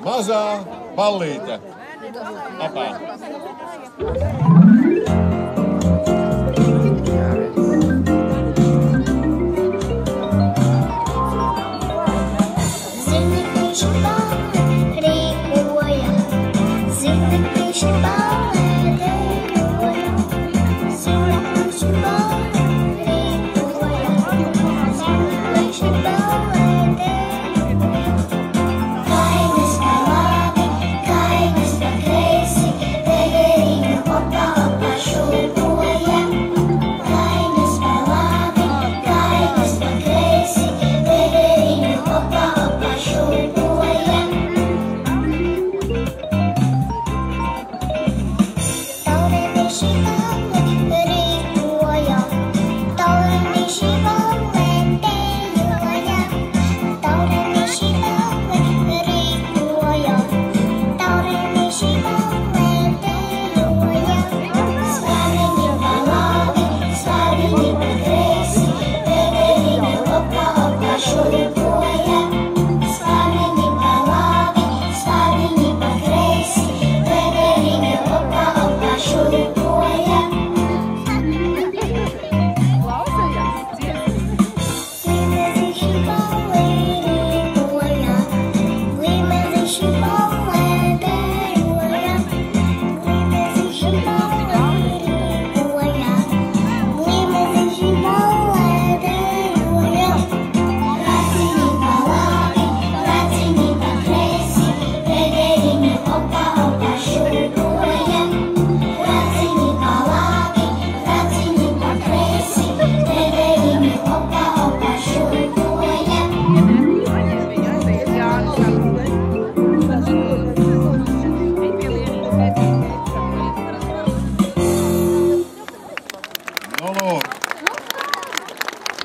Mazā ballīte. Apā.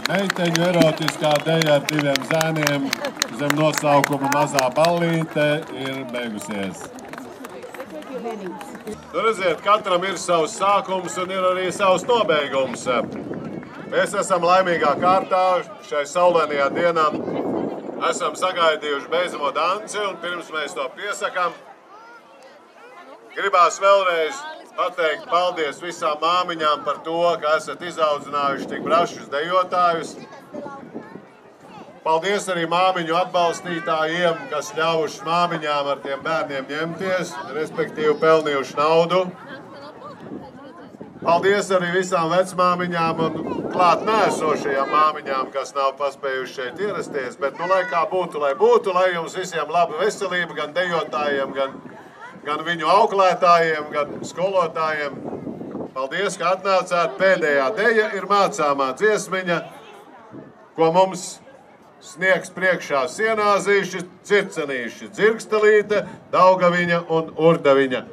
Meiteņu erotiskā deja ar diviem zēniem zem nosaukuma Mazā ballīte ir beigusies. Nu, redziet, katram ir savs sākums un ir arī savs nobeigums. Mēs esam laimīgā kārtā šai saulainajā dienā. Esam sagaidījuši beidzamo danci un pirms mēs to piesakām, gribās vēlreiz pateikt paldies visām māmiņām par to, ka esat izaudzinājuši tik brašus dejotājus. Paldies arī māmiņu atbalstītājiem, kas ļaujuši māmiņām ar tiem bērniem ņemties, respektīvi pelnījuši naudu. Paldies arī visām vecmāmiņām un klāt nēsošajām māmiņām, kas nav paspējuši šeit ierasties, bet, nu, lai kā būtu, lai jums visiem laba veselība, gan dejotājiem, gan viņu auklētājiem, gan skolotājiem. Paldies, ka atnācāt. Pēdējā deja ir mācāmā dziesmiņa, ko mums sniegs priekšā Sienāzīši, Circenīši, Dzirgstelīte, Daugaviņa un Urdaviņa.